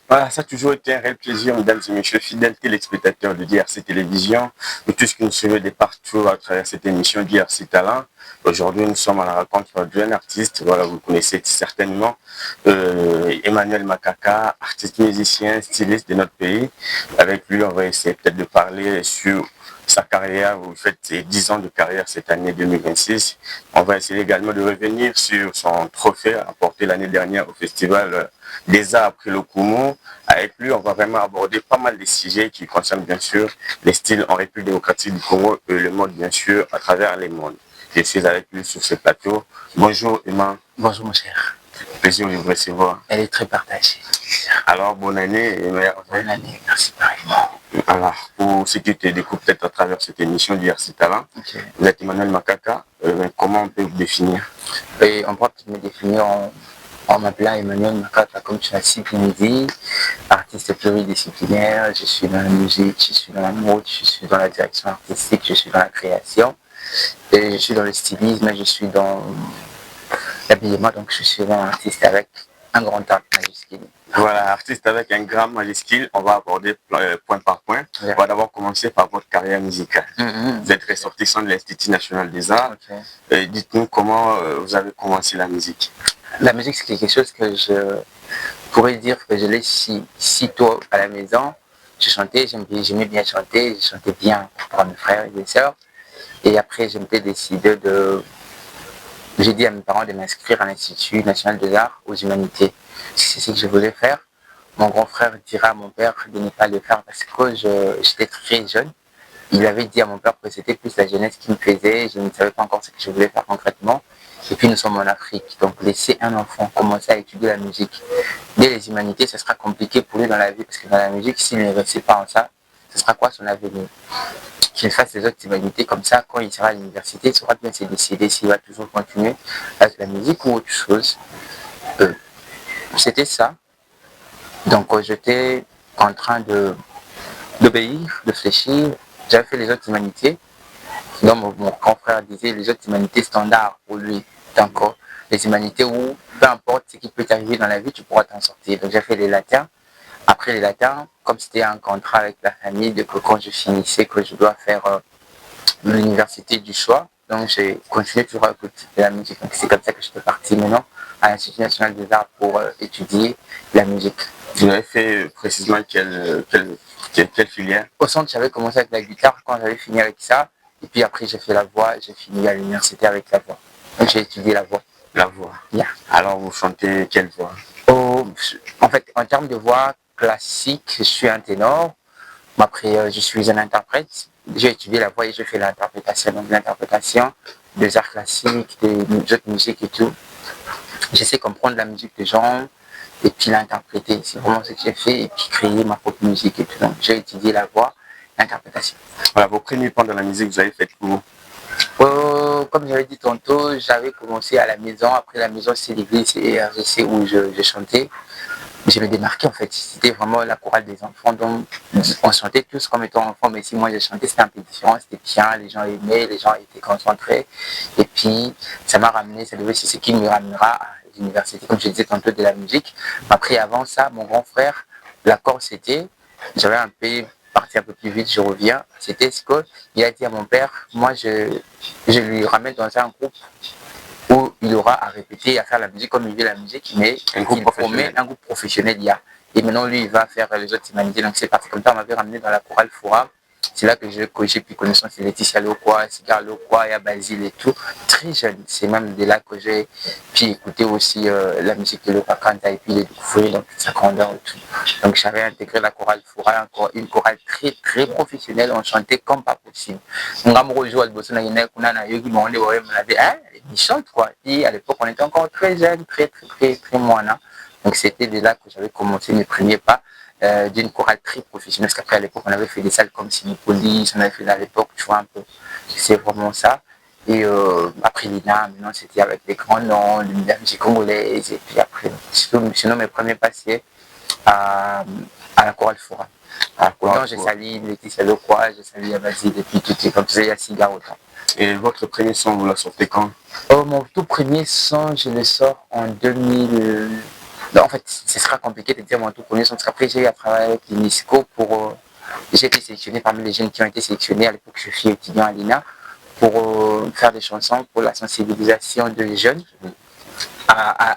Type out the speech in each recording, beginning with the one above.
Voilà, ça a toujours été un réel plaisir, mesdames et messieurs, fidèles téléspectateurs de DRC Télévision, nous tous qui nous suivons de partout à travers cette émission DRC Talent. Aujourd'hui, nous sommes à la rencontre d'un artiste, voilà, vous connaissez certainement, Emmanuel Makaka, artiste musicien, styliste de notre pays. Avec lui, on va essayer peut-être de parler sur sa carrière. Vous faites 10 ans de carrière cette année 2026. On va essayer également de revenir sur son trophée apporté l'année dernière au festival des arts après le Koumou. Avec lui, on va vraiment aborder pas mal de sujets qui concernent bien sûr les styles en République démocratique du Congo et le monde bien sûr à travers les mondes. Je suis avec lui sur ce plateau. Bonjour Emma. Bonjour mon cher. Plaisir de vous recevoir. Elle est très partagée. Alors bonne année et meilleure Bonne année, merci pareillement. Alors, pour ceux qui te découvrent peut-être à travers cette émission d'IRC Talent, Okay. Vous êtes Emmanuel Makaka, comment on peut vous définir? Et on peut me définir en m'appelant Emmanuel Makaka, comme tu l'as si bien dit, artiste pluridisciplinaire. Je suis dans la musique, je suis dans la mode, je suis dans la direction artistique, je suis dans la création, et je suis dans le stylisme, je suis dans l'habillement, donc je suis un artiste avec un grand art majuscule. Voilà, artiste avec un grand majuscule, on va aborder point par point. Yeah. On va d'abord commencer par votre carrière musicale. Vous êtes ressortissant de l'Institut national des arts. Okay. Dites-nous comment vous avez commencé la musique. La musique, c'est quelque chose que je pourrais dire que je l'ai si tôt à la maison. Je chantais, j'aimais bien chanter, je chantais bien pour mes frères et mes sœurs. Et après, je m'étais décidé j'ai dit à mes parents de m'inscrire à l'Institut national des arts aux humanités. C'est ce que je voulais faire. Mon grand frère dira à mon père de ne pas le faire parce que j'étais très jeune. Il avait dit à mon père que c'était plus la jeunesse qui me faisait. Je ne savais pas encore ce que je voulais faire concrètement. Et puis nous sommes en Afrique. Donc laisser un enfant commencer à étudier la musique dès les humanités, ce sera compliqué pour lui dans la vie. Parce que dans la musique, s'il ne réussit pas en ça, ce sera quoi son avenir? Qu'il fasse les autres humanités comme ça, quand il sera à l'université, il saura bien se décider s'il va toujours continuer avec la musique ou autre chose. C'était ça. Donc j'étais en train d'obéir, de fléchir. J'avais fait les autres humanités. Donc mon grand frère disait les autres humanités standards pour lui. Donc les humanités où peu importe ce qui peut t'arriver dans la vie, tu pourras t'en sortir. Donc j'ai fait les latins. Après les latins, comme c'était un contrat avec la famille, de que quand je finissais, que je dois faire l'université du choix, donc j'ai continué toujours à écouter de la musique. Donc c'est comme ça que j'étais parti maintenant à l'Institut national des arts pour étudier la musique. Vous avez fait précisément quelle filière? Au centre, j'avais commencé avec la guitare quand j'avais fini avec ça. Et puis après, j'ai fait la voix, j'ai fini à l'université avec la voix. Donc j'ai étudié la voix. La voix. Yeah. Alors vous chantez quelle voix? En fait, en termes de voix classique, je suis un ténor. Après, je suis un interprète. J'ai étudié la voix et j'ai fait l'interprétation. Donc l'interprétation des arts classiques, des autres musiques et tout. J'essaie de comprendre la musique des gens et puis l'interpréter. C'est vraiment ce que j'ai fait et puis créer ma propre musique et tout. Donc j'ai étudié la voix, l'interprétation. Voilà, vos premiers pas dans la musique, vous avez fait où? Comme j'avais dit tantôt, j'avais commencé à la maison. Après la maison, c'est l'église et RGC où je chantais. Je me démarquais en fait. C'était vraiment la chorale des enfants. Donc on chantait tous comme étant enfants, mais si moi je chantais, c'était un peu différent. C'était bien, les gens aimaient, les gens étaient concentrés. Et puis ça m'a ramené, ça devait c'est ce qui me ramènera à l'université, comme je disais tantôt, de la musique. Après, avant ça, mon grand frère, l'accord c'était, j'avais un peu parti un peu plus vite, je reviens. C'était ce qu'il a dit à mon père, moi je lui ramène dans un groupe où il aura à répéter et à faire la musique comme il veut la musique, mais il promet un groupe professionnel. Et maintenant, lui, il va faire les autres humanités. Donc, c'est parti comme ça. On m'avait ramené dans la chorale Forum. C'est là que j'ai pris connaissance de Laetitia Lokwa, Cigar Lokwa, et Basile et tout. Très jeune. C'est même de là que j'ai pu écouter aussi la musique de Lokakanta et puis les découvrir dans toute sa grandeur et tout. Donc, j'avais intégré la chorale Forum, une chorale très, très professionnelle. On chantait comme pas possible. Il chante quoi. Et à l'époque, on était encore très jeunes, très moines. Donc c'était de là que j'avais commencé mes premiers pas d'une chorale très professionnelle. Parce qu'après, à l'époque, on avait fait des salles comme Sinopolis, on avait fait à l'époque, tu vois un peu. C'est vraiment ça. Et après l'INA, maintenant c'était avec des grands noms, la musique congolaise. Et puis après, sinon mes premiers pas, c'est à la chorale Forum. Donc j'ai sali Laetitia Lokwa, j'ai sali Abazid, et puis tout est comme ça, il y a Cigar autant. Et votre premier son, vous la sortez quand? Mon tout premier son, je le sors en 2000. Donc, en fait, ce sera compliqué de dire mon tout premier son, parce qu'après, j'ai eu à travailler avec l'UNESCO pour... j'ai été sélectionné parmi les jeunes qui ont été sélectionnés. À l'époque, je suis étudiant à l'INA pour faire des chansons pour la sensibilisation des jeunes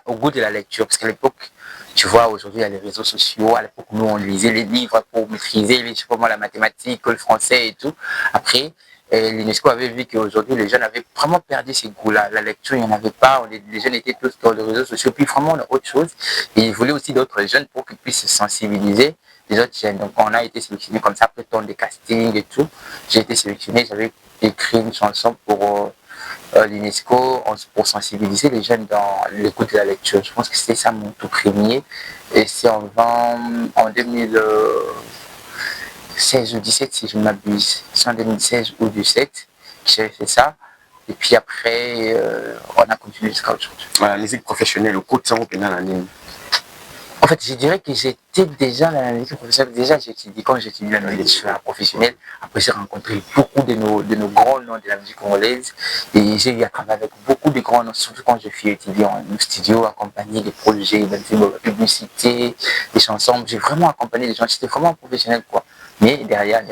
au goût de la lecture. Parce qu'à l'époque, tu vois, aujourd'hui, il y a les réseaux sociaux. À l'époque, nous, on lisait les livres pour maîtriser, je sais pas moi, la mathématique, le français et tout. Après, l'UNESCO avait vu qu'aujourd'hui, les jeunes avaient vraiment perdu ces goûts-là. La lecture, il n'y en avait pas. Les jeunes étaient tous dans les réseaux sociaux. Puis vraiment, on a autre chose. Et ils voulaient aussi d'autres jeunes pour qu'ils puissent se sensibiliser les autres jeunes. Donc, on a été sélectionnés comme ça, après tant de casting et tout. J'ai été sélectionné, j'avais écrit une chanson pour l'UNESCO pour sensibiliser les jeunes dans l'écoute de la lecture. Je pense que c'était ça mon tout premier. Et c'est en 2016 ou 17 si je ne m'abuse. C'est en 2016 ou 17 que j'avais fait ça. Et puis après, on a continué jusqu'à aujourd'hui. La musique professionnelle, au cours de ça, on peut l'année. En fait, je dirais que j'étais déjà dans la musique professionnelle. Déjà, quand j'étudie la musique professionnelle, après j'ai rencontré beaucoup de nos grands noms de la musique congolaise. Et j'ai eu à travailler avec beaucoup de grands noms, surtout quand je suis étudiant en studio, accompagné des projets, de publicité, des chansons. J'ai vraiment accompagné les gens. J'étais vraiment professionnel, quoi. Mais derrière,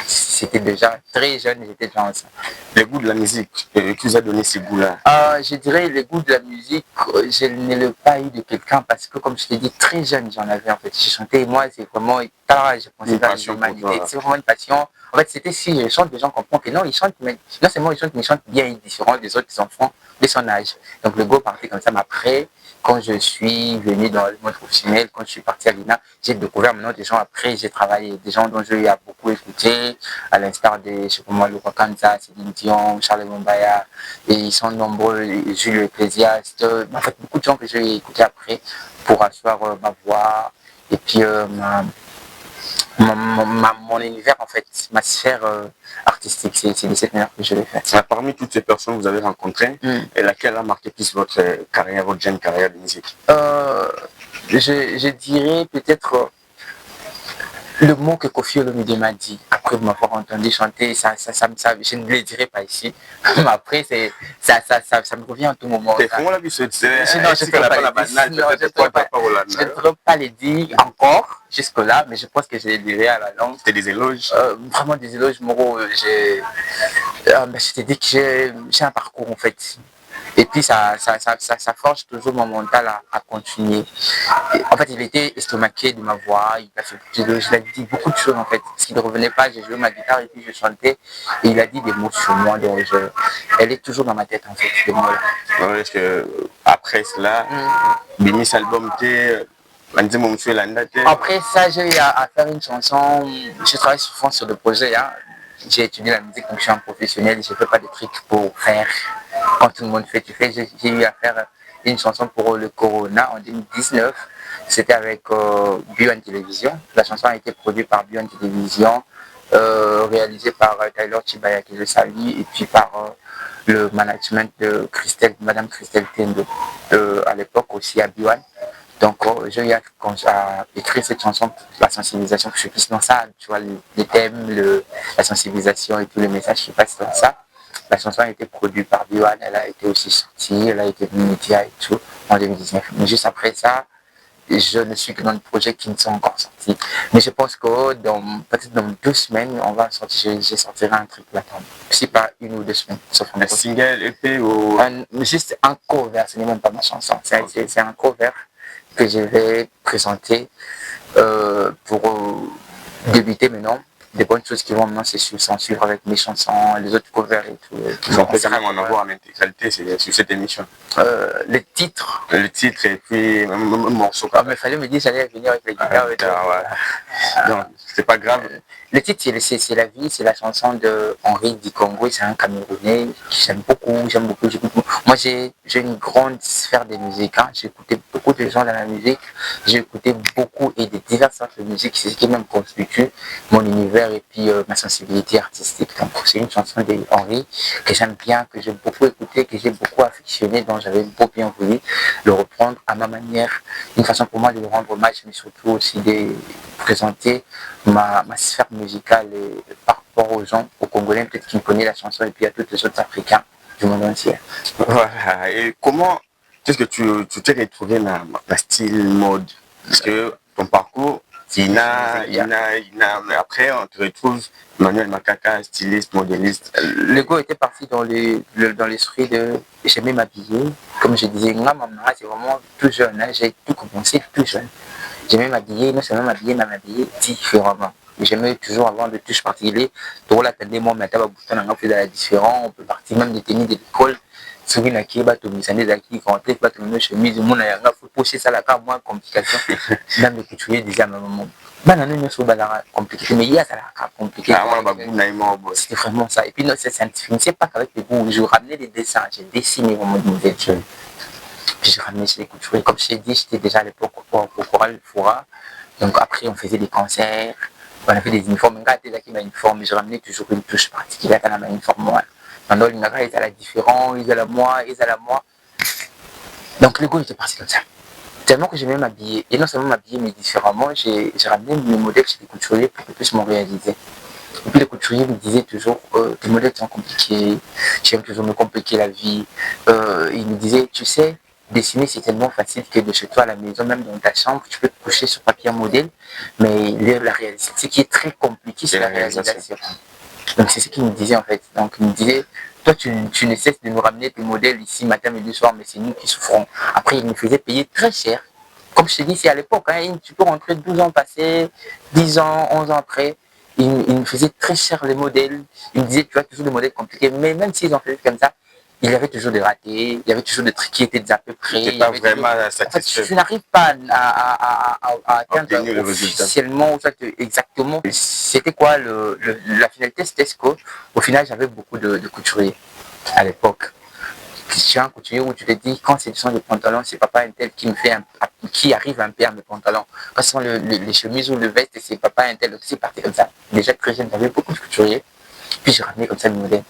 c'était déjà très jeune, j'étais déjà ensemble. Les goûts de la musique, qui vous a donné ces goûts-là? Je dirais les goûts de la musique, je ne l'ai pas eu de quelqu'un parce que, comme je t'ai dit, très jeune, j'en avais en fait. J'ai chanté, moi, c'est vraiment, je pensais vers l'humanité, c'est vraiment une passion. En fait, c'était si je chante, les gens comprennent que non, ils chantent, mais non seulement ils chantent, mais ils chantent bien, différents des autres enfants de son âge. Donc le go partait comme ça, mais après, quand je suis venu dans le monde professionnel, quand je suis parti à l'INA, j'ai découvert maintenant des gens. Après, j'ai travaillé des gens dont j'ai beaucoup écouté, à l'instar de, je sais pas moi, Laurent Kanza, Céline Dion, Charles Mombaya, et ils sont nombreux, Jules Ecclésiaste, en fait, beaucoup de gens que j'ai écoutés après pour asseoir ma voix, et puis mon univers, en fait, ma sphère artistique, c'est de cette manière que je l'ai fait. Parmi toutes ces personnes que vous avez rencontrées, et laquelle a marqué plus votre carrière, votre jeune carrière de musique? Je dirais peut-être le mot que Kofi Olomide m'a dit, après m'avoir entendu chanter, je ne le dirai pas ici, mais après, ça me revient en tout moment. Non, je ne peux pas le dire encore jusque-là, mais je pense que je le dirai à la langue. C'était des éloges? Vraiment des éloges, Moro. Je t'ai dit que j'ai un parcours, en fait. Et puis, ça forge toujours mon mental à continuer. Et en fait, il était estomaqué de ma voix, il a dit beaucoup de choses, en fait. Parce qu'il ne revenait pas, j'ai joué ma guitare et puis je chantais. Et il a dit des mots sur moi, donc elle est toujours dans ma tête, en fait, ces mots-là. Ouais, parce que après cela, Bimis album après ça, j'ai eu à faire une chanson. Je travaille souvent sur des projets. Hein. J'ai étudié la musique, donc je suis un professionnel. Je ne fais pas de trucs pour faire quand tout le monde fait. J'ai eu à faire une chanson pour le Corona en 2019. C'était avec Beyond Télévision. La chanson a été produite par Beyond Télévision, réalisée par Tyler Chibaya, que je salue, et puis par le management de Madame Christelle Tendo, à l'époque aussi à Beyond. Donc, j'ai eu quand j'ai écrit cette chanson, la sensibilisation, que je puisse dans ça, tu vois, les thèmes, la sensibilisation et tous les messages qui passent dans ça. La chanson a été produite par Biwan, elle a été aussi sortie, elle a été média et tout, en 2019. Mais juste après ça, je ne suis que dans des projets qui ne sont encore sortis. Mais je pense que peut-être dans 2 semaines, on va sortir, je sortirai un truc là-dedans. Si pas 1 ou 2 semaines. Sauf un single, EP ou... Juste un cover, ce n'est même pas ma chanson. C'est un cover que je vais présenter pour débuter maintenant. Des bonnes choses qui vont maintenant s'en suivre avec mes chansons, les autres covers et tout. On peut quand même en avoir en intégralité sur cette émission. Le titre et puis un morceau. Mais il fallait me dire j'allais venir avec les guitares. Non, c'est pas grave. Le titre, c'est la vie, c'est la chanson de Henri Di Congo, c'est un Camerounais que j'aime beaucoup. Moi, j'ai une grande sphère de musique. Hein. J'ai écouté beaucoup de gens dans la musique. J'ai écouté beaucoup et de diverses sortes de musique. C'est ce qui même constitue mon univers et puis ma sensibilité artistique. Donc, c'est une chanson d'Henri que j'aime bien, que j'ai beaucoup écouté, que j'ai beaucoup affectionné, dont j'avais beaucoup bien voulu le reprendre à ma manière. Une façon pour moi de le rendre hommage, mais surtout aussi de présenter ma sphère musicale par rapport aux gens, aux Congolais peut-être qui me connaissent la chanson et puis à tous les autres Africains du monde entier. Voilà. Et comment qu'est-ce que tu t'es retrouvé dans le style mode? Parce que ton parcours, mais après, on te retrouve Manuel Makaka, styliste, modéliste. Le go était parti dans l'esprit de j'aimais m'habiller. Comme je disais, moi, maman, c'est vraiment tout jeune. Hein, j'ai tout commencé tout jeune. J'aimais m'habiller, non seulement m'habiller, mais m'habiller différemment. J'aimais toujours avoir des touches particulières. Donc là, moi, maintenant, on fait la différence. On peut partir même des tenues de l'école. Si vous n'avez pas de mise en œuvre, quand on pas de chemise, on a faut pocher ça là, quand moins complication. Même les couturiers disaient à ma maman, banane sur banane compliqué, mais il y a ça là, compliqué. C'était vraiment ça. Et puis, non, c'est pas qu'avec les goûts, je ramenais des dessins, j'ai dessiné vraiment de nouvelles choses. Puis je ramenais chez les couturiers. Comme je t'ai dit, j'étais déjà à l'époque au Coral Foura. Donc après, on faisait des concerts, on avait des uniformes. Quand j'étais là qui m'a uniforme, je ramenais toujours une touche particulière dans ma uniforme. Maintenant, les gars, ils étaient différents, ils étaient à moi, ils étaient à moi. Donc le goût était parti comme ça. Tellement que j'aimais m'habiller. Et non seulement m'habiller, mais différemment, j'ai ramené mes modèles chez les couturiers pour qu'ils puissent m'en réaliser. Et puis les couturiers me disaient toujours, tes modèles sont compliqués, tu aimes toujours me compliquer la vie. Ils me disaient, tu sais, dessiner c'est tellement facile que de chez toi à la maison, même dans ta chambre, tu peux te coucher sur papier modèle, mais la réalisation, ce qui est très compliqué, c'est la réalisation. Donc c'est ce qu'il me disait en fait. Donc il me disait, toi tu ne cesses de nous ramener tes modèles ici matin, midi, soir, mais c'est nous qui souffrons. Après il me faisait payer très cher. Comme je te dis, c'est à l'époque, hein, tu peux rentrer 12 ans passés, 10 ans, 11 ans après. Il me faisait très cher les modèles. Il me disait, tu as toujours des modèles compliqués. Mais même s'ils ont fait comme ça, il y avait toujours des ratés, il y avait toujours des trucs qui étaient à peu près. Tu n'es pas vraiment satisfait. En fait, tu n'arrives pas à atteindre officiellement ou exactement. C'était quoi la finalité? C'était ce qu'au final, j'avais beaucoup de couturiers à l'époque. Tu as un couturier où tu te dis, quand ce sont des pantalons, c'est papa un tel qui me fait qui arrive un peu à mes pantalons. Quand ce sont les chemises ou le veste, c'est papa un tel, c'est parti comme ça. Déjà très jeune, j'avais beaucoup de couturiers. Puis j'ai ramené comme ça le modèle.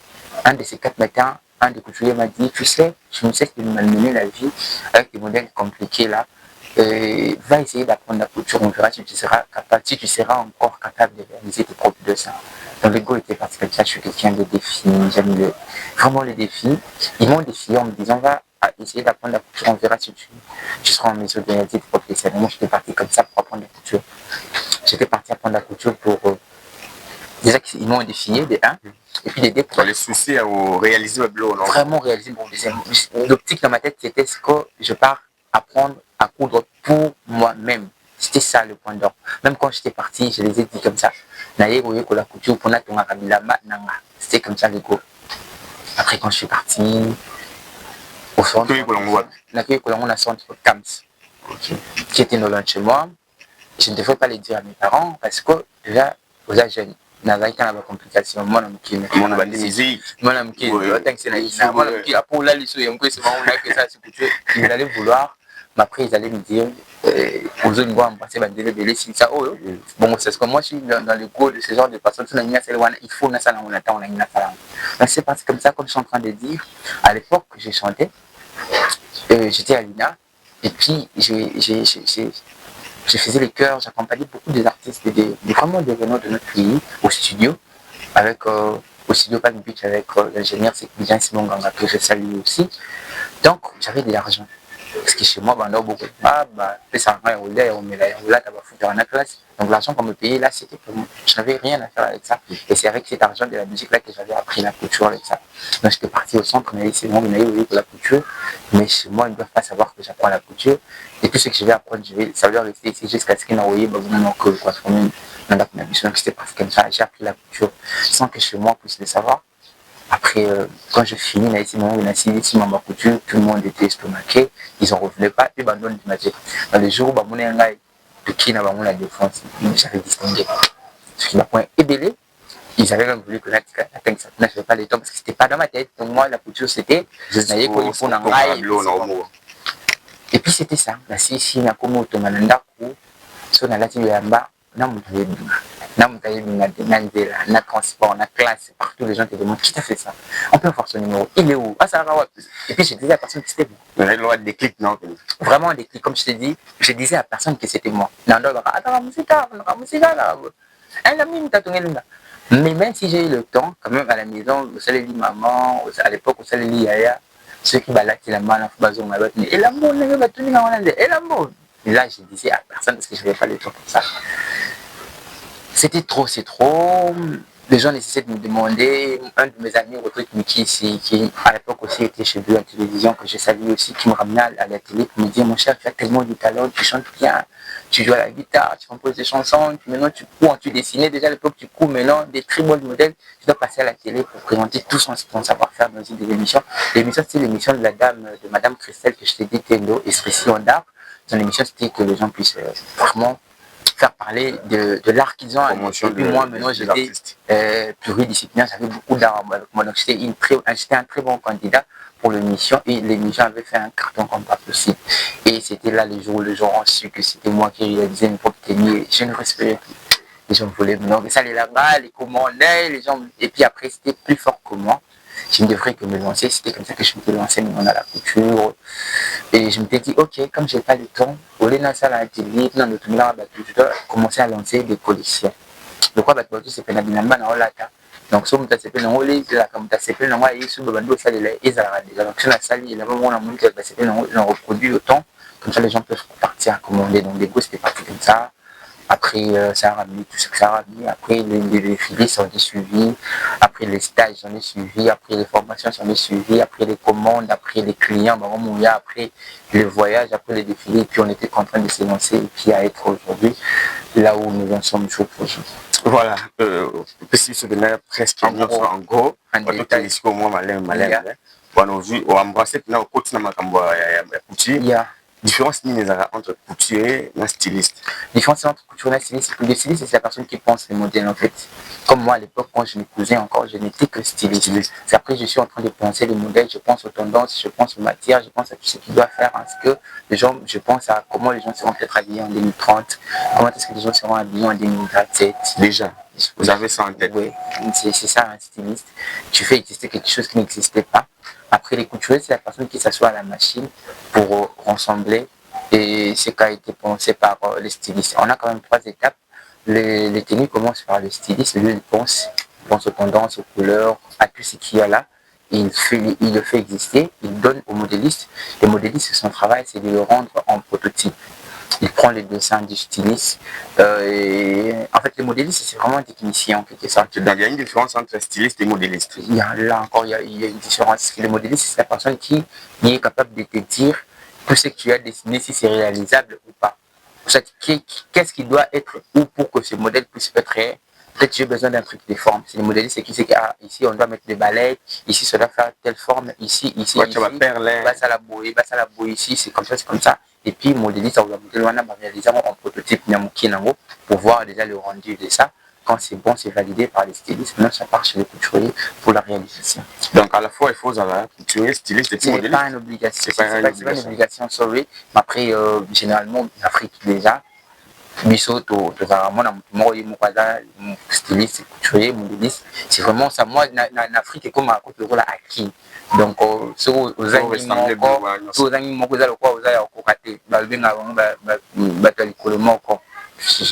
Un de ces 4 matins, un des couturiers m'a dit, tu sais, je me sais que de malmener la vie avec des modèles compliqués là. Va essayer d'apprendre la couture, on verra si tu seras capable, si tu seras encore capable de réaliser tes propres dessins. Donc le go était parti comme ça, je suis quelqu'un de défi, j'aime vraiment les défis. Ils m'ont défié en me disant, va essayer d'apprendre la couture, on verra si tu seras en mesure de réaliser tes propres dessins. Moi j'étais parti comme ça pour apprendre la couture. J'étais parti apprendre la couture pour... déjà qu'ils m'ont défié, des 1. Et puis les deux pour les soucis à réaliser le boulot, non? Vraiment réaliser mon dessin. L'optique dans ma tête, c'était ce que je pars apprendre à coudre pour moi-même. C'était ça le point d'or. Même quand j'étais parti, je les ai dit comme ça. La couture pour c'était comme ça le go. Après, quand je suis parti, au centre, on a centre Cams, qui était dans chez moi. Je ne devrais pas le dire à mes parents parce que déjà, aux âges jeunes, n'avait pas de complications. Moi, je suis mon ami musique. Moi, je ils allaient vouloir, mais après, ils allaient me dire, aux autres, bon, c'est ce que moi, je suis dans le cours de ce genre de personnes. Il faut ça, on attend, donc, c'est parti comme ça, comme je suis en train de dire. À l'époque, j'ai chanté, j'étais à l'INA, et puis, je faisais les chœurs, j'accompagnais beaucoup des artistes, vraiment des renommes de notre pays au studio, avec au studio Palm Beach avec l'ingénieur Jean Simon Ganga, que je salue aussi. Donc j'avais de l'argent. Parce que chez moi, beaucoup ça en classe. Donc l'argent qu'on me payait là, c'était pour moi. Je n'avais rien à faire avec ça. Et c'est avec cet argent de la musique là que j'avais appris la couture avec ça. Donc j'étais parti au centre, on a dit c'est bon, on a eu pour la couture. Mais chez moi, ils ne doivent pas savoir que j'apprends la couture. Et tout ce que je vais apprendre, ça va rester ici jusqu'à ce qu'ils n'aient envoyé donc c'était parti comme ça. J'ai appris la couture sans que chez moi puisse le savoir. Après, quand je finis, on a signé ma couture, tout le monde était estomaqué, ils n'en revenaient pas, et ben, dans les jours où mon de qui n'a pas la défense, j'avais distingué. Ce qui m'a point ébélé, ils avaient même voulu que je ne fais pas les temps parce que c'était pas dans ma tête. Donc, moi, la couture, c'était, je n'avais quoi, il faut en et puis, c'était ça. La si, na comme automananda, so na lati yamba, na transport, na classe, partout les gens te demandent qui t'a fait ça. On peut voir son numéro. Il est où? Ah, ça va. Et puis je disais à la personne que c'était moi. Il y a le droit de déclic, non? Vraiment un déclic, comme je t'ai dit, je disais à la personne que c'était moi. Mais même si j'ai eu le temps, quand même à la maison, au salé maman, à l'époque, au salé yaya, ceux qui balattent la main, et l'amour, et là, je disais à personne parce que je n'avais pas le temps pour ça. C'était trop, c'est trop. Les gens essaient de me demander. Un de mes amis, Rodrigue Miki, qui à l'époque aussi était chez lui à la télévision, que je salue aussi, qui me ramenait à la télé pour me dire, mon cher, tu as tellement de talent, tu chantes bien, tu joues à la guitare, tu composes des chansons, maintenant tu cours, tu dessinais déjà à l'époque, tu cours maintenant des très bons modèles, tu dois passer à la télé pour présenter tout son savoir-faire dans une des émissions. L'émission, c'était l'émission de de Madame Christelle, que je t'ai dit, Tendo, Expression d'art. Son émission, c'était que les gens puissent vraiment faire parler de l'art qu'ils ont. Et puis moi, maintenant, j'étais pluridisciplinaire, j'avais beaucoup d'art avec moi. Donc, j'étais un très bon candidat pour l'émission et l'émission avait fait un carton comme pas possible. Et c'était là les gens ont su que c'était moi qui réalisais une propre tenue. Je ne respirais plus. Les gens voulaient venir, mais ça allait là-bas, les commandaient, les gens. Et puis après, c'était plus fort que moi. Je ne devrais que me lancer. C'était comme ça que je me suis lancé maintenant dans la couture. Et je me suis dit, ok, comme je n'ai pas le temps, au lieu de ça, je dois commencer à lancer des collections. Le quoi, c'est que donc, si on s'appelle dans les comme tu s'appelle dans les sous le ça les donc sur la salle, il y a vraiment un monde qui s'appelle on reproduit autant, comme ça les gens peuvent partir à commander. Donc, des goûts, c'était parti comme ça. Après, ça a ramené tout ce que ça a ramené. Après, les défilés sont suivis. Après, les stages sont suivis. Après, les formations sont suivies. Après, les commandes. Après, les clients. Après, le voyage. Après, les défilés. Et puis, on était en train de se lancer. Et puis, à être aujourd'hui là où nous en sommes jour pour jour. Voilà. Si je venais presque en gros, on va tout au moins malin. On a vu, on va embrasser. On a continué à différence entre couturier et styliste. Différence entre couturier et styliste, le styliste, c'est la personne qui pense les modèles en fait. Comme moi à l'époque, quand je me cousais encore, je n'étais que styliste. C'est après je suis en train de penser les modèles, je pense aux tendances, je pense aux matières, je pense à tout ce qu'il doit faire. Parce que les gens, je pense à comment les gens seront peut-être habillés en 2030, comment est-ce que les gens seront habillés en 2027. Déjà, vous avez ça en tête. Oui, c'est ça un styliste. Tu fais exister quelque chose qui n'existait pas. Après, les couturiers, c'est la personne qui s'assoit à la machine pour ressembler et ce qui a été pensé par les stylistes. On a quand même 3 étapes. Les tenues commencent par le styliste. Lui, il pense aux tendances, aux couleurs, à tout ce qu'il y a là. Il le fait exister, il donne au modéliste. Le modéliste, son travail, c'est de le rendre en prototype. Il prend les dessins du styliste. En fait, le modéliste, c'est vraiment un technicien en quelque sorte. Il y a une différence entre styliste et modéliste. Là encore, il y a une différence. Le modéliste, c'est la personne qui est capable de te dire tout ce que tu as dessiné, si c'est réalisable ou pas. Qu'est-ce qui doit être ou pour que ce modèle puisse être réel. Peut-être j'ai besoin d'un truc de forme. C'est le modéliste, c'est qui sait qu'ici on doit mettre des balais, ici ça doit faire telle forme, ici, tu vas perler. Basse à la boue, ici, c'est comme ça, c'est comme ça. Et puis, modéliste, ça va réaliser en prototype pour voir déjà le rendu de ça. Quand c'est bon, c'est validé par les stylistes. Maintenant, ça part chez les couturiers pour la réalisation. Donc, à la fois, il faut avoir couturier, styliste et modéliste. C'est pas une obligation. C'est pas une obligation, sorry. Mais après, généralement, en Afrique, déjà, biso styliste couturier modéliste c'est vraiment ça. Moi en Afrique c'est comme un rôle acquis donc j'ai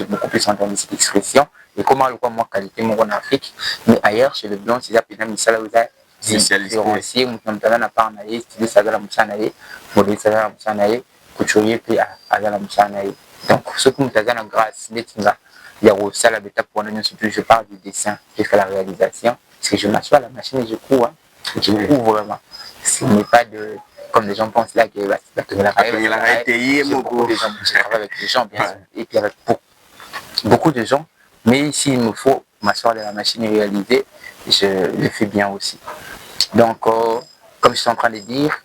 beaucoup plus entendu cette expression et comment le quoi moi qualité en Afrique mais ailleurs chez les blancs c'est appelé misala vous avez différencié mutana na part naie styliste azala musanaye modéliste azala musanaye couturier puis azala musanaye. Donc, ce que nous avons grâce, il y a aussi la bêta pour nous, je parle du dessin, je fais la réalisation, parce que je m'assois à la machine et je cours, je cours vraiment. Ce n'est pas de, comme les gens pensent là, que beaucoup de gens, je travaille avec des gens, bien sûr, et puis avec beaucoup de gens, mais s'il me faut m'asseoir à la machine et réaliser, je le fais bien aussi. Donc, comme je suis en train de dire,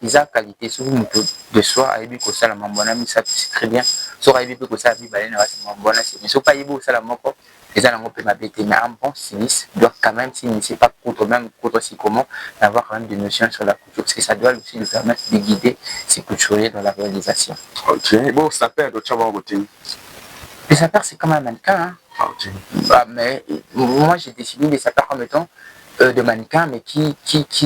ils ont qualité sur de soi, à Ebi Kosa Mambona, ça c'est très bien. Sur Ebi Kosa, Bibalena, Mambona, c'est bien. Sur pas Ebi Kosa Moko, les gens ont pu m'habiter, mais un bon styliste doit quand même, s'il ne sait pas coudre, même coudre aussi comment, avoir quand même des notions sur la couture, parce que ça doit aussi lui permettre de guider ses couturiers dans la réalisation. Ok, bon, ça perd de Chaban Routine. Les sapeurs, c'est comme un mannequin. Hein. Okay. Bah, mais moi, j'ai décidé les sapeurs comme étant de mannequins, mais qui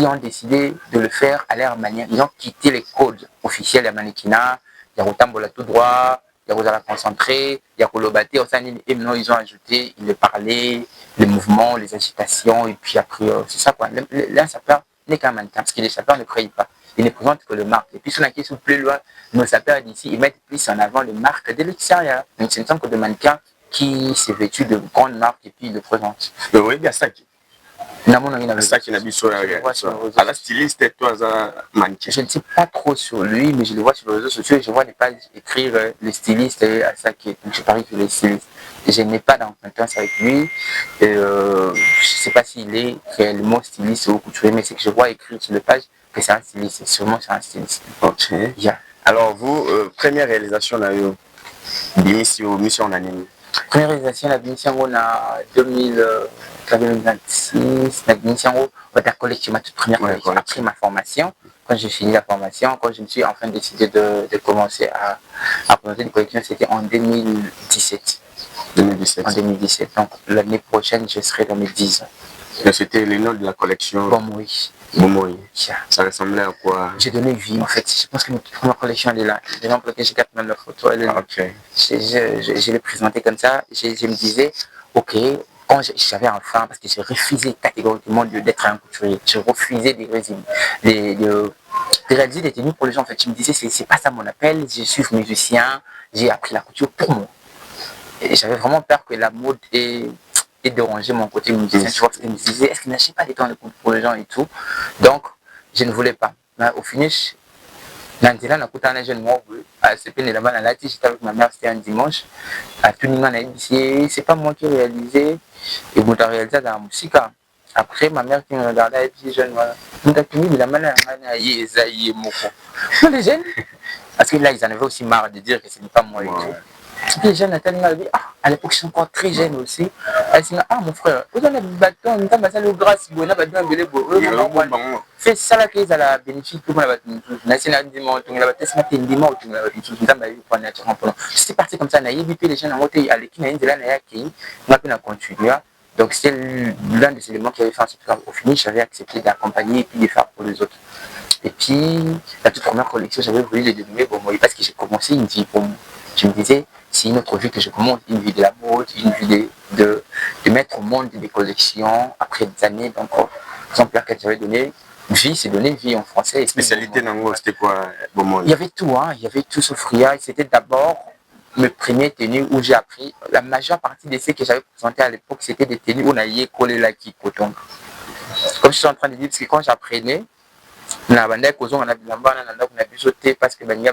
ont décidé de le faire à leur manière. Ils ont quitté les codes officiels des mannequinat. Il y a Rotambola tout droit, il y a Rosala concentré, il y a Kolobaté. Et maintenant, ils ont ajouté le parler, les mouvements, les agitations. Et puis après, c'est ça quoi. L'un sapeur n'est qu'un mannequin, parce que les sapeurs ne créent pas. ils ne présentent que le marque. Et puis, ceux qui sont plus loin, nos sapeurs d'ici, ils mettent plus en avant le marque de l'extérieur. Donc, ce ne sont que des mannequins qui se vêtus de grandes marques et puis ils le présentent. Oui, il y a ça qui. Ça qui n'a à la styliste, toi, mannequin. Je ne sais pas trop sur lui, mais je le vois sur les réseaux sociaux et je vois des pages écrire le styliste à ça qui est. Donc je parie que le styliste. Je n'ai pas d'entente avec lui. Je ne sais pas s'il est réellement styliste ou couturier, mais c'est que je vois écrire sur les pages que c'est un styliste. Sûrement c'est un styliste. Ok. Yeah. Alors vous, première réalisation là, mission en anime. Première réalisation, la mission on a 2026, la mission la collection, ma toute première collection après ma formation. Quand j'ai fini la formation, quand je me suis enfin décidé de commencer à présenter une collection, c'était en 2017. 2017. En 2017. Donc l'année prochaine, je serai dans mes 10 ans. C'était les noms de la collection. Bomoi. Bomoi. Ça ressemblait à quoi? J'ai donné vie en fait. Je pense que notre première collection elle est là. Les noms pour lesquels j'ai 89 photos, elle est là. Okay. Je l'ai présenté comme ça. Je me disais, ok, quand j'avais enfin, parce que j'ai refusé catégoriquement d'être un couturier. Je refusais de réaliser des tenues pour les gens. En fait, je me disais, c'est pas ça mon appel. Je suis musicien, j'ai appris la couture pour moi. Et j'avais vraiment peur que la mode ait dérangé mon côté musicien. Tu vois, parce que je me disais, est-ce qu'il n'achète pas des temps pour les gens et tout. Donc, je ne voulais pas. Mais au finish, j'étais un jeune mort. J'étais avec ma mère, c'était un dimanche. À tout le monde a dit, c'est pas moi qui ai réalisé. Et vous avez réalisé dans la musique. Après, ma mère qui me regardait, et puis jeune, voilà. Vous avez fini de la manière les jeunes, parce que là, ils en avaient aussi marre de dire que ce n'est pas moi et tout. Et puis les jeunes, Nathalie dit, à l'époque, je suis encore très jeune aussi. Elle dit, mon frère, vous avez un bâton, vous avez un grâce, vous avez un bâton, fais ça là qu'ils ont la bénéfice pour la bâton. C'est parti comme ça, naïf, et puis les jeunes ont monté à l'équipe, on a pu continuer. Donc c'était l'un des éléments qui avait fait en sorte qu'au finish, j'avais accepté d'accompagner et puis de faire pour les autres. Et puis, la toute première collection, j'avais voulu les donner pour moi parce que j'ai commencé une vie pour moi. Je me disais, c'est une autre vie que je commence, une vie de la mode, une vie de mettre au monde des collections après des années. Donc, exemple, que j'avais donné vie, c'est donner vie en français. Spécialité Nango, c'était quoi? Il y avait tout, hein, il y avait tout sauf rien. C'était d'abord mes premières tenues où j'ai appris. La majeure partie de ceux que j'avais présentés à l'époque, c'était des tenues où on a collé la qui coton. Comme je suis en train de dire, parce que quand j'apprenais, on a sauté parce que donc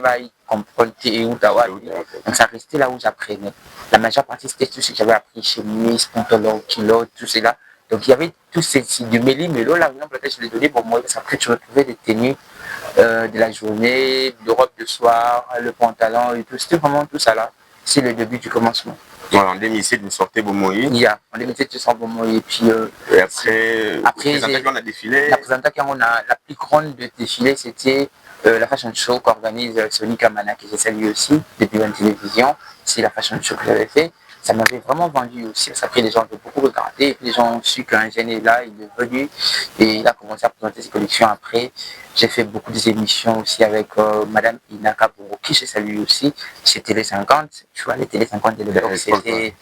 ça restait là où j'apprenais. La majeure partie c'était tout ce que j'avais appris, chemise, pantalon, culotte, tout cela. Donc il y avait tous ces du méli-mélo là, peut-être je l'ai donné pour moi parce qu'après tu retrouvais des tenues de la journée, de robe de soir, le pantalon et tout. C'était vraiment tout ça là. C'est le début du commencement. Voilà, en 2007, vous sortez Bomoi. En 2007, je sors Bomoi. Et puis, après on a défilé. La présentation, la plus grande de défilé, c'était la fashion show qu'organise Sony Kamana, que j'ai salué aussi depuis la télévision. C'est la fashion show que j'avais fait. Ça m'avait vraiment vendu aussi. Parce qu'après, les gens avaient beaucoup regardé. Et puis, les gens ont su qu'un jeune est là, il est venu. Et il a commencé à présenter ses collections. Après, j'ai fait beaucoup d'émissions aussi avec Madame Inaka Boro, qui j'ai salué aussi. Chez Télé 50. Tu vois, les Télé 50 de l'époque, c'était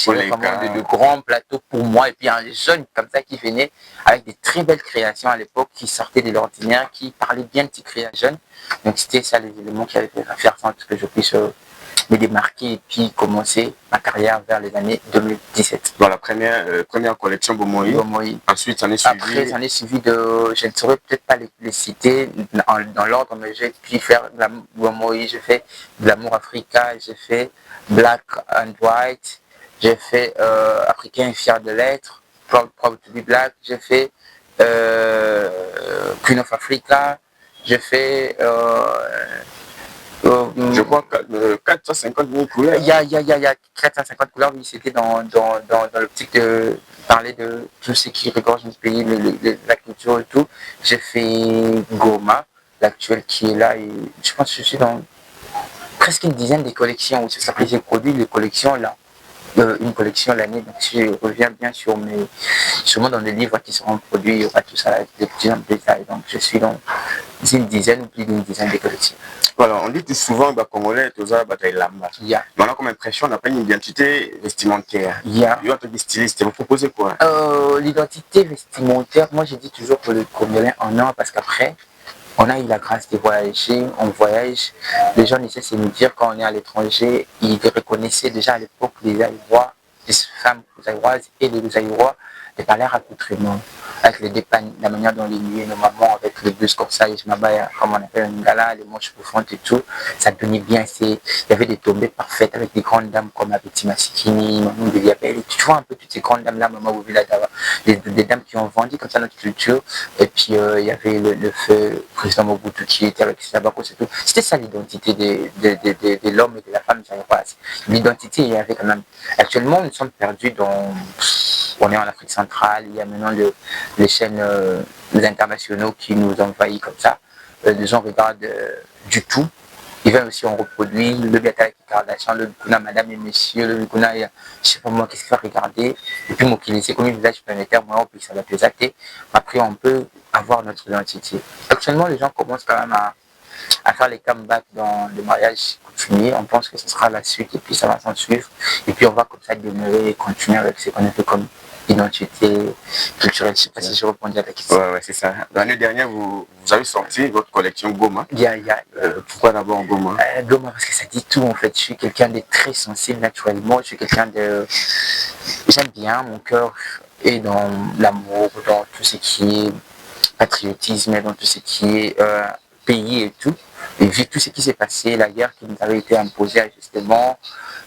vraiment de grands plateaux pour moi. Et puis, un jeune comme ça qui venait avec des très belles créations à l'époque, qui sortaient de l'ordinaire, qui parlait bien de ses créations. Donc, c'était ça les éléments qui avaient fait faire en sorte que je puisse me démarquer et puis commencer ma carrière vers les années 2017. Voilà, première collection Bomoi. Ensuite, j'en ai suivi. Après, j'en ai suivi je ne saurais peut-être pas les citer dans l'ordre, mais j'ai pu faire Bomoi, j'ai fait Glamour Africa, j'ai fait Black and White, j'ai fait Africain fier de l'être, Proud to be Black, j'ai fait Queen of Africa, j'ai fait je crois 450 000 couleurs. Il y a 450 couleurs, oui, c'était dans l'optique de parler de tout ce qui regorge notre pays, la culture et tout. J'ai fait Goma, l'actuel qui est là, et je pense que je suis dans presque une dizaine de collections. C'est ça que j'ai produit, les collections là. Une collection l'année, donc si je reviens bien sûrement dans des livres qui seront produits, il y aura tout ça de plus en détail. Donc je suis dans une dizaine ou plus d'une dizaine de collections. Voilà, on dit tout souvent que les Congolais sont en bataille lamba. Yeah. Mais on a comme impression, on n'a pas une identité vestimentaire. Yeah. Il y a un styliste, vous proposez quoi? L'identité vestimentaire, moi je dis toujours que le Congolais en a, parce qu'après, on a eu la grâce de voyager, on voyage. Les gens essaient de nous dire quand on est à l'étranger, ils reconnaissaient déjà à l'époque les Aïrois, les femmes aïroises et les Aïrois, et par leur accoutrement, avec les dépannes, la manière dont les nuits, nos mamans, avec le bus corsage, mabaya, comme on appelle un gala, les manches profondes et tout, ça donnait bien. Il y avait des tombées parfaites avec des grandes dames comme Abeti Massikini, Maman de Diabel, tu vois un peu toutes ces grandes dames-là, Maman Bouvila Dawa, des dames qui ont vendu comme ça notre culture. Et puis il y avait le feu président Mobutu qui était avec Sabako, c'est tout. C'était ça l'identité de l'homme et de la femme zaïroise. L'identité, il y avait quand même. Actuellement, nous sommes perdus dans. On est en Afrique centrale, il y a maintenant les chaînes internationaux qui nous envahissent comme ça. Les gens regardent du tout. Ils viennent aussi, on reproduit le Biata avec Kardashian, le Bikuna, madame et monsieur, le Bikuna, je sais pas moi, qu'est-ce qu'il va regarder. Et puis, moi, c'est comme un village planétaire, moi, puis ça va pesater. Après, on peut avoir notre identité. Actuellement, les gens commencent quand même à faire les comebacks dans le mariage coutumier. On pense que ce sera la suite et puis ça va s'en suivre. Et puis, on va comme ça demeurer et continuer avec ce qu'on a fait comme identité culturelle. Je ne sais pas si je réponds à ta question. Ouais, c'est ça. L'année dernière, vous avez sorti votre collection Goma. Pourquoi d'abord Goma? Goma, parce que ça dit tout en fait. Je suis quelqu'un de très sensible naturellement. Je suis quelqu'un de. J'aime bien, mon cœur est dans l'amour, dans tout ce qui est patriotisme, dans tout ce qui est pays et tout. Et vu tout ce qui s'est passé, la guerre qui nous avait été imposée justement,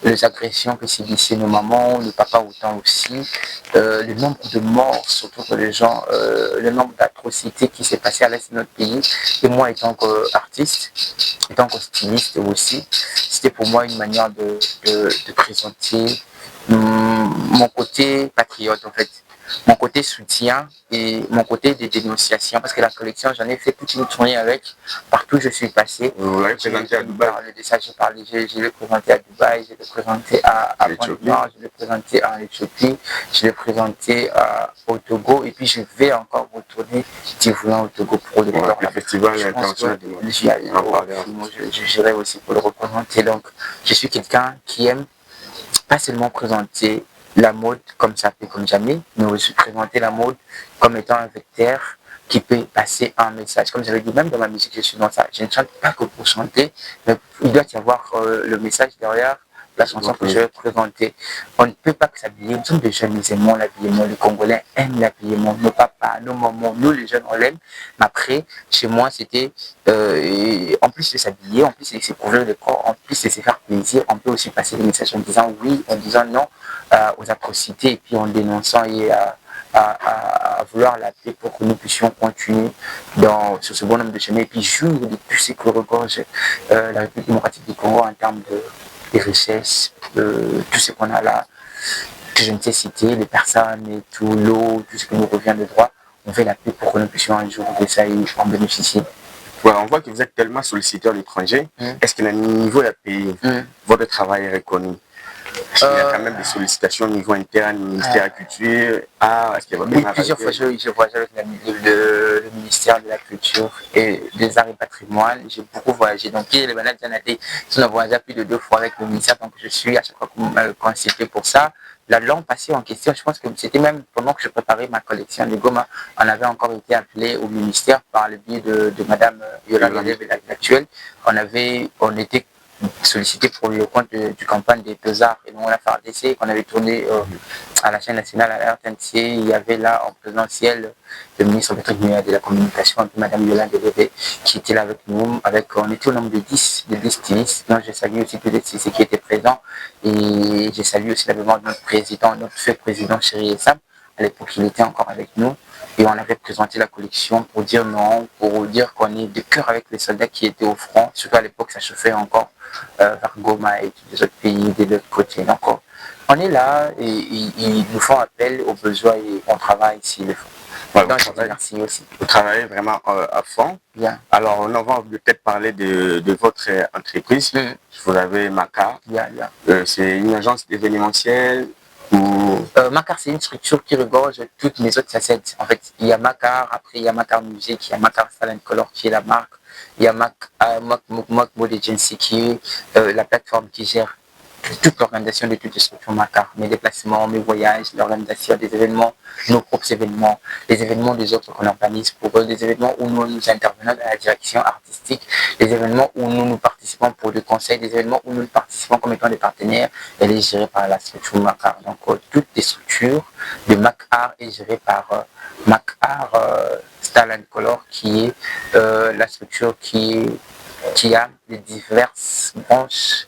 les agressions que subissaient nos mamans, le papa autant aussi, le nombre de morts, surtout que les gens, le nombre d'atrocités qui s'est passé à l'est de notre pays. Et moi, étant qu'artiste, étant que styliste aussi, c'était pour moi une manière de présenter mon côté patriote en fait. Mon côté soutien et mon côté de dénonciation, parce que la collection, j'en ai fait toute une tournée avec, partout où je suis passé. Vous l'avez présenté à Dubaï? Je l'ai présenté à Dubaï, je l'ai présenté à Pointe-Noire, je l'ai présenté en Éthiopie, je l'ai présenté au Togo, et puis je vais encore retourner au Togo pour le festival international du monde. Je j'irai aussi pour le représenter. Donc, je suis quelqu'un qui aime pas seulement présenter la mode comme ça fait comme jamais, mais aussi présenter la mode comme étant un vecteur qui peut passer un message. Comme j'avais dit, même dans ma musique, je suis dans ça. Je ne chante pas que pour chanter, mais il doit y avoir le message derrière la chanson que je vais présenter. On ne peut pas que s'habiller. Nous sommes des jeunes, nous aimons l'habillement. Les Congolais aiment l'habillement. Nos papas, nos mamans, nous les jeunes, on l'aime. Mais après, chez moi, c'était en plus de s'habiller, en plus de se couvrir le corps, en plus de se faire plaisir, on peut aussi passer des messages en disant oui, en disant non aux atrocités, et puis en dénonçant et à vouloir la paix pour que nous puissions continuer sur ce bon nombre de chemins et puis jouir de tout ce que regorge la République démocratique du Congo en termes de richesses, tout ce qu'on a là, que je ne sais citer, les personnes et tout, l'eau, tout ce qui nous revient de droit. On fait la paix pour que nous puissions un jour de ça et en bénéficier. Ouais, on voit que vous êtes tellement sollicité à l'étranger. Est-ce que le niveau de pays, votre travail est reconnu? Il y a quand même des sollicitations au niveau interne, ministère de la Culture. Est-ce qu'il y a oui, plusieurs fois, je voyage avec le ministère de la Culture et des Arts et Patrimoine. J'ai beaucoup voyagé. Donc, les malades on a voyagé plus de 2 fois avec le ministère. Donc, je suis à chaque fois consulté pour ça. La langue passée en question, je pense que c'était même pendant que je préparais ma collection de Goma, on avait encore été appelé au ministère par le biais de Madame Yolande l'actuelle. On était sollicité pour le compte du campagne des Deux-Arts et non la FARDC qu'on avait tourné à la chaîne nationale à la RTNC. Il y avait là en présentiel le ministre de la Communication, Mme Yolande Bébé, qui était là avec nous. On était au nombre de 10 stylistes. Donc, je salue aussi tous les stylistes qui étaient présents. Et je salue aussi la mémoire de notre président, notre fait président Chéri Essam. À l'époque, il était encore avec nous. Et on avait présenté la collection pour dire non, pour dire qu'on est de cœur avec les soldats qui étaient au front. Surtout à l'époque, ça chauffait encore vers Goma et tous les autres pays de l'autre côté. Donc, on est là et ils nous font appel aux besoins et on travaille s'ils le font. Ouais, donc, merci aussi. Vous travaillez vraiment à fond. Bien. Alors, on va peut-être parler de votre entreprise. Vous avez Makar. C'est une agence événementielle. Makar, c'est une structure qui regorge toutes mes autres facettes. En fait, il y a Makar, après il y a Makar Music, il y a Makar Style & Color qui est la marque. Il y a Mac Mode Agency qui est la plateforme qui gère toute l'organisation de toutes les structures Macar, mes déplacements, mes voyages, l'organisation des événements, nos propres événements, les événements des autres qu'on organise pour eux, les événements où nous intervenons dans la direction artistique, les événements où nous participons pour des conseils, des événements où nous participons comme étant des partenaires, elle est gérée par la structure Macar. Donc toutes les structures de Macar est gérée par Macar Style and Color, qui est la structure qui a les diverses branches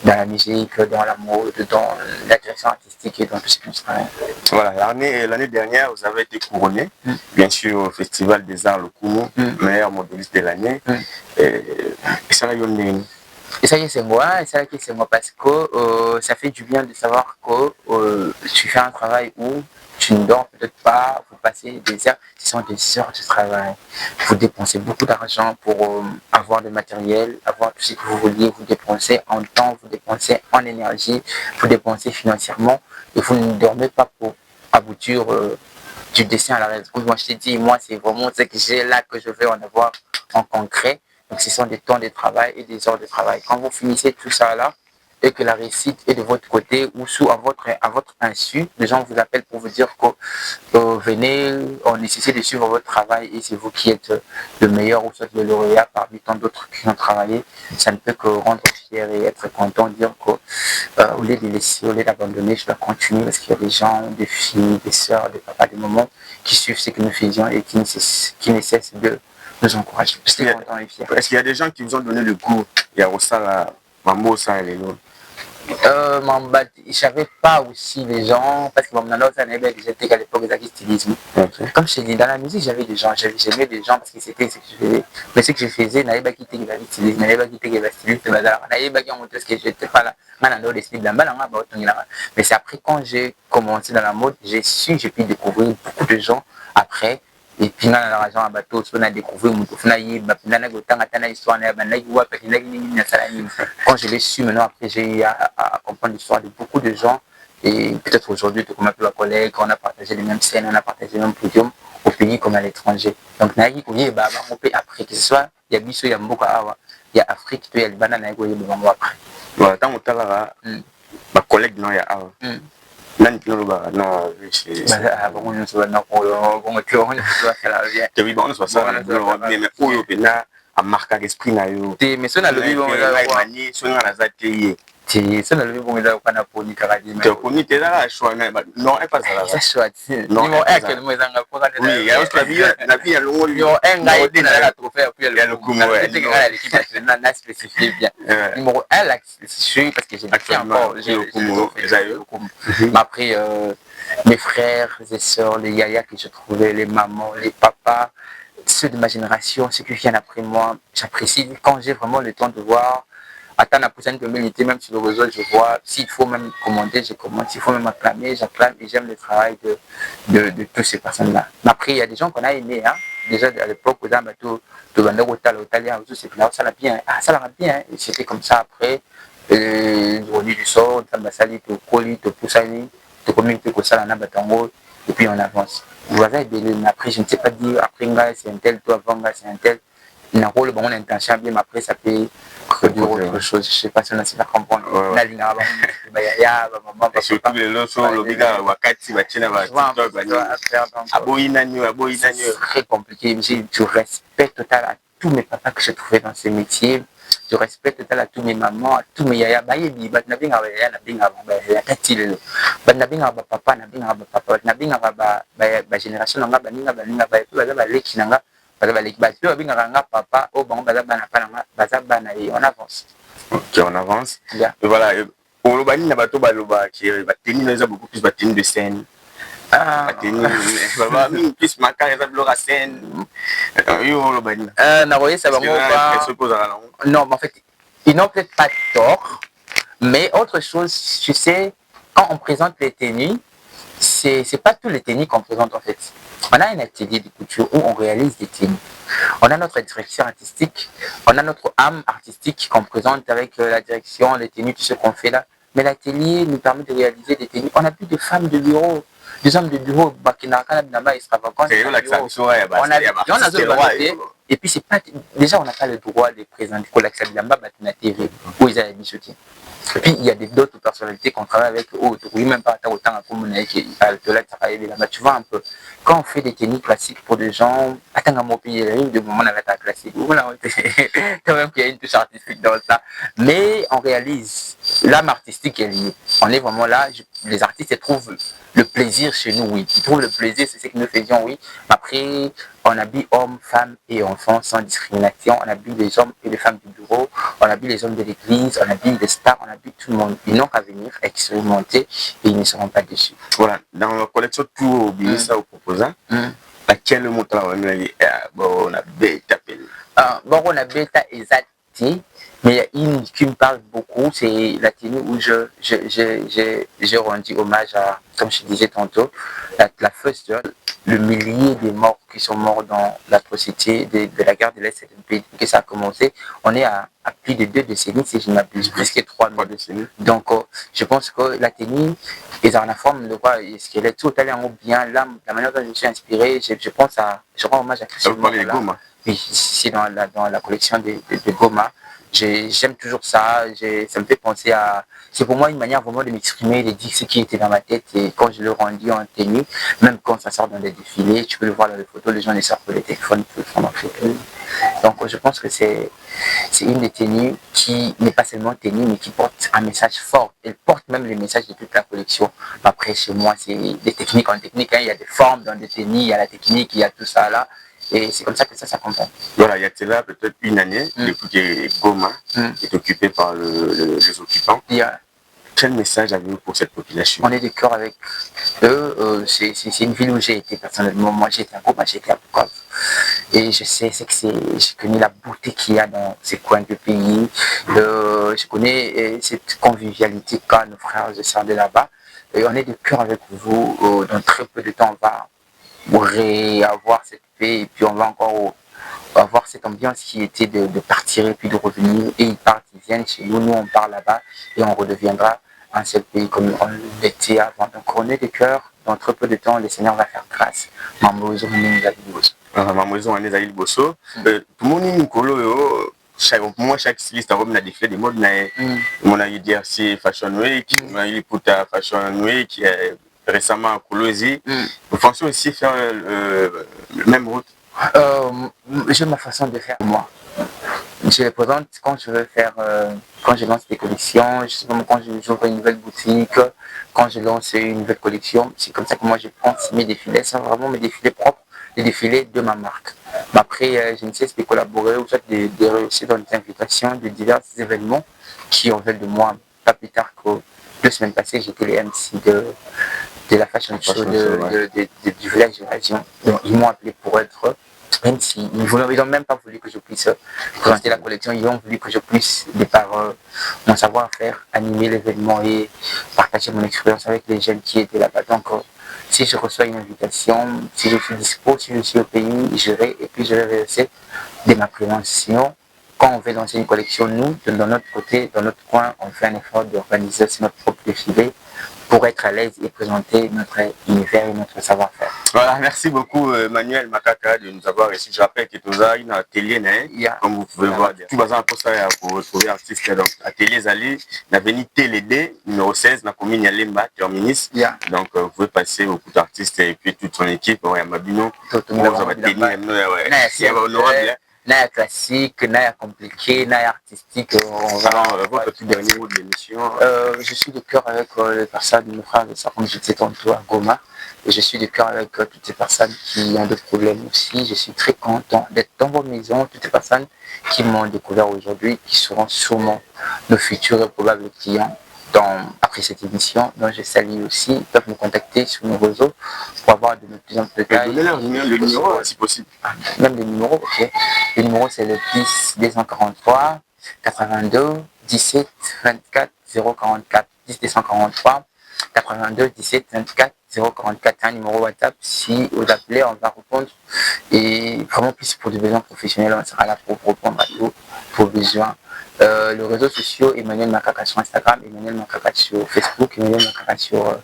dans la musique, dans la mode, dans la direction artistique et dans tout ce qui nous travaille. Voilà, l'année dernière, vous avez été couronné, bien sûr, au Festival des Arts Lokumu, meilleur modéliste de l'année. Et ça l'a donné. Et ça y est, c'est moi, parce que ça fait du bien de savoir que tu fais un travail où tu ne dors peut-être pas, vous passez des heures, ce sont des heures de travail. Vous dépensez beaucoup d'argent pour avoir du matériel, avoir tout ce que vous vouliez, vous dépensez en temps, vous dépensez en énergie, vous dépensez financièrement et vous ne dormez pas pour aboutir du dessin à la raison. Comme moi je t'ai dit, moi c'est vraiment ce que j'ai là que je vais en avoir en concret. Donc ce sont des temps de travail et des heures de travail. Quand vous finissez tout ça là, et que la réussite est de votre côté ou à votre insu, les gens vous appellent pour vous dire que venez, on nécessite de suivre votre travail et c'est vous qui êtes le meilleur ou soit le lauréat parmi tant d'autres qui ont travaillé. Ça ne peut que rendre fier et être content, dire qu'au lieu de laisser, au lieu d'abandonner, je dois continuer parce qu'il y a des gens, des filles, des sœurs, des papas, des mamans qui suivent ce que nous faisions et qui ne cessent de nous encourager. J'étais content et fier. Est-ce qu'il y a des gens qui vous ont donné le goût? Il y a aussi la Mambo, ça et les autres. Je savais pas aussi les gens, parce que j'étais à l'époque des stylisme. Comme je te dis, dans la musique, j'avais des gens, j'aimais des gens parce que c'était ce que je faisais. Mais ce que je faisais, n'avais pas quitté le stylisme, n'avais pas quitté le styliste, n'avais pas quitté parce que j'étais pas là. Mais c'est après, quand j'ai commencé dans la mode, j'ai pu découvrir beaucoup de gens après. Et puis, dans l'argent à bateau, on a découvert quand je l'ai su, maintenant, après, j'ai eu à comprendre l'histoire de beaucoup de gens. Et peut-être aujourd'hui, comme un peu ma collègue, on a partagé les mêmes scènes, on a partagé le même podium au pays comme à l'étranger. Donc, après, que ce soit, il y a Bissou, il y a Mboka, il y a Afrique, il y a le banane, il y a après. Voilà, tant que ma collègue, non, il y a non, après, mes frères et sœurs, les yaya que je trouvais, les mamans, les papas, ceux de ma génération, ceux qui viennent après moi, j'apprécie quand j'ai vraiment le temps de voir. Attends la prochaine communauté, même sur le réseau, je vois. S'il faut même commenter, je commente. S'il faut même acclamer, j'acclame et j'aime le travail de toutes ces personnes-là. Mais après, il y a des gens qu'on a aimés. Hein. Déjà à l'époque, aux dames, tout le monde ça l'a bien. Ah, ça l'a bien. Et c'était comme ça après. Du du sort, Tambasali, tu Koli, tu Poussani, tu communiques que ça, et puis on avance. Vous avez mais après, je ne sais pas dire, après, c'est un tel, toi, avant, c'est un tel. Il y a un rôle, bon, intention, mais après, ça peut produire autre chose. Je ne sais pas si on a su la comprendre. Surtout les leçons, le biga, wakati, c'est très compliqué. J'ai du respect total à tous mes papas que j'ai trouvés dans ces métiers. Je respecte total à tous mes mamans, à tous mes yaya. Bayebi, bat na binga yaya na binga ba ya tatile. Bat na binga ba papa na binga ba papa, na binga ba génération nga ba ninga ba leki nanga, ba leki ba tu binga nga papa, o bango ba bana pa nga, ba bana et on avance. OK, on avance. Yeah. Et voilà, pour le bani na bato ba loba qui ba tenir les beaucoup plus ba tenir de scène. Plus Macar et la scène. Non, mais en fait, ils n'ont peut-être pas tort, mais autre chose, tu sais, quand on présente les tenues, c'est pas tous les tenues qu'on présente en fait. On a un atelier de couture où on réalise des tenues. On a notre direction artistique, on a notre âme artistique qu'on présente avec la direction, les tenues, tout ce qu'on fait là. Mais l'atelier nous permet de réaliser des tenues. On a plus de femmes de bureau. Des hommes de bureau, et puis c'est pas déjà on n'a pas le droit de présenter la TV où ils avaient bichoté. Et puis, il y a d'autres personnalités qu'on travaille avec, oui, même pas autant comme on est de là, travailler là-bas. Tu vois un peu, quand on fait des techniques classiques pour des gens, attends à mon pays, il y a de moment dans la classique, voilà, quand même qu'il y a une touche artistique dans ça. Mais on réalise, l'âme artistique est liée. On est vraiment là, les artistes ils trouvent le plaisir chez nous, oui. Ils trouvent le plaisir, c'est ce que nous faisions, oui. Après, on habille hommes, femmes et enfants sans discrimination. On habille les hommes et les femmes du bureau. On habille les hommes de l'église. On habille les stars. On habille tout le monde. Ils n'ont qu'à venir expérimenter et ils ne seront pas déçus. Voilà. Dans la collection tout Binissa au proposant, à quel moment on a bêta bon, on a bêta exacté. Mais il y a une qui me parle beaucoup, c'est la tenue où j'ai rendu hommage à, comme je disais tantôt, la first girl, le millier de morts qui sont morts dans l'atrocité de la guerre de l'Est depuis que ça a commencé. On est à plus de 2 décennies, si je ne m'abuse, presque 3 décennies. Donc, je pense que la tenue est en la forme de quoi, est-ce qu'elle est tout à l'heure bien, la manière dont je me suis inspiré, je pense à, je rends hommage à Christian Goma. Oui, c'est dans la collection de Goma. J'aime toujours ça, ça me fait penser à... C'est pour moi une manière vraiment de m'exprimer, de dire ce qui était dans ma tête et quand je le rendis en tenue, même quand ça sort dans des défilés, tu peux le voir dans les photos, les gens les sortent pour les téléphones, ils font en photo. Donc je pense que c'est une des tenues qui n'est pas seulement tenue, mais qui porte un message fort. Elle porte même le message de toute la collection. Après, chez moi, c'est des techniques en technique, hein. Il y a des formes dans des tenues, il y a la technique, il y a tout ça là. Et c'est comme ça que ça s'accompagne. Voilà, il y a cela peut-être une année, depuis que Goma est occupé par les occupants. Quel message avez-vous pour cette population? On est de cœur avec eux. C'est une ville où j'ai été personnellement. Moi, j'ai été à Goma, j'ai été à Bukavu. Et je connais la beauté qu'il y a dans ces coins du pays. Je connais cette convivialité qu'a nos frères et sœurs de là-bas. Et on est de cœur avec vous. Dans très peu de temps, on va réavoir cette paix et puis on va encore avoir cette ambiance qui était de partir et puis de revenir. Et ils partent, ils viennent chez nous, nous on part là-bas et on redeviendra un seul pays comme on l'était avant. Donc on est de cœur, dans très peu de temps, le Seigneur va faire grâce. Mamozo Mamozo Anezali Bosso. Tout le monde moi chaque styliste a même défilé des modes mon a eu DRC Fashion Week, on a eu Puta Fashion Week qui est récemment à Kolosi. Vous pensez aussi faire le même route? J'ai ma façon de faire moi. Je les présente quand je veux faire, quand je lance des collections, je sais pas, quand j'ouvre une nouvelle boutique, quand je lance une nouvelle collection, c'est comme ça que moi je pense mes défilés, c'est vraiment mes défilés propres, les défilés de ma marque. Mais après, je ne cesse de collaborer ou soit de réussir dans des invitations de divers événements qui en veulent de moi. Pas plus tard que 2 semaines passées, j'étais les MC de la fashion show du village de Région. Donc ils m'ont appelé pour être, même s'ils n'ont même pas voulu que je puisse présenter la collection, ils ont voulu que je puisse, de par mon savoir-faire, animer l'événement et partager mon expérience avec les jeunes qui étaient là-bas. Donc si je reçois une invitation, si je suis dispo, si je suis au pays, j'irai et puis je vais réussir de ma prévention. Quand on veut lancer une collection, nous, de notre côté, dans notre coin, on fait un effort d'organiser notre propre défilé pour être à l'aise et présenter notre univers et notre savoir-faire. Voilà, merci beaucoup Manuel Makaka de nous avoir reçu. Je rappelle que tu as une atelier, comme vous pouvez voir, tout basé pour ça pour retrouver artiste. Donc, atelier Zali, l'avenue TLD, numéro 16, dans la commune Yalemba, terminus. Donc, vous pouvez passer beaucoup d'artistes et puis toute son équipe. Vous avez Mabino, vous avez tenu, honorable. Naya classique, naya compliqué, naya artistique. Votre tout dernier mot de l'émission. Je suis de cœur avec les personnes, mes frères et sœurs, comme je disais tantôt à Goma. Et je suis de cœur avec toutes ces personnes qui ont des problèmes aussi. Je suis très content d'être dans vos maisons, toutes ces personnes qui m'ont découvert aujourd'hui, qui seront sûrement nos futurs et probables clients après cette émission. Donc je salue aussi, ils peuvent nous contacter sur nos réseaux pour avoir de plus en plus de détails. Donnez leur le numéro si possible. Même le numéro, ok. Le numéro c'est le 10 243 82 17 24 044. 10 243 82 17 24 044. Un numéro WhatsApp. Si vous appelez, on va répondre. Et vraiment plus pour des besoins professionnels, on sera là pour répondre à tous vos besoins. Les réseaux sociaux, Emmanuel Makaka sur Instagram, Emmanuel Makaka sur Facebook, Emmanuel Makaka sur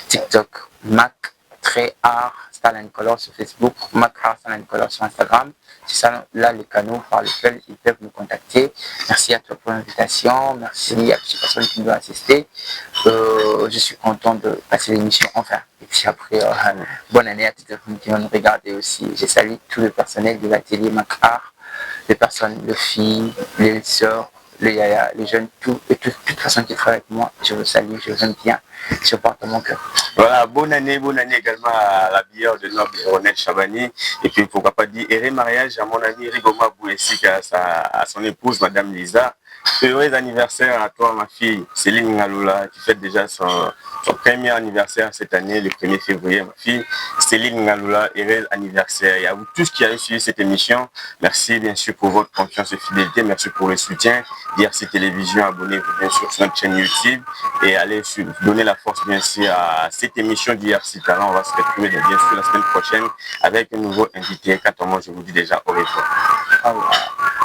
TikTok, Mac, Art, Talent Color sur Facebook, Makar Talent Color sur Instagram. C'est ça là les canaux par lesquels ils peuvent nous contacter. Merci à toi pour l'invitation, merci à toutes les personnes qui nous ont assisté. Je suis content de passer l'émission enfin. Et puis après, bonne année à toutes les personnes qui vont nous regarder aussi. Je salue tout le personnel de l'atelier Makar, les personnes, les filles, les sœurs, les yaya, les jeunes, toutes personnes qui travaillent avec moi. Je vous salue, je vous aime bien, je porte mon cœur. Voilà, bonne année également à la bière de noble Ronel Chabani. Et puis pourquoi pas dire heureux mariage à mon ami Rigoma Bouessi, à son épouse, Madame Lisa. Heureux anniversaire à toi, ma fille Céline Ngaloula, qui fête déjà son premier anniversaire cette année, le 1er février. Ma fille Céline Ngaloula, heureux anniversaire. Et à vous tous qui avez suivi cette émission, merci bien sûr pour votre confiance et fidélité. Merci pour le soutien. DRC Télévision, abonnez-vous bien sûr sur notre chaîne YouTube et allez donner la force bien sûr à cette émission d'IRC Talent. On va se retrouver bien sûr la semaine prochaine avec un nouveau invité. Quant à moi, je vous dis déjà au revoir. Au revoir.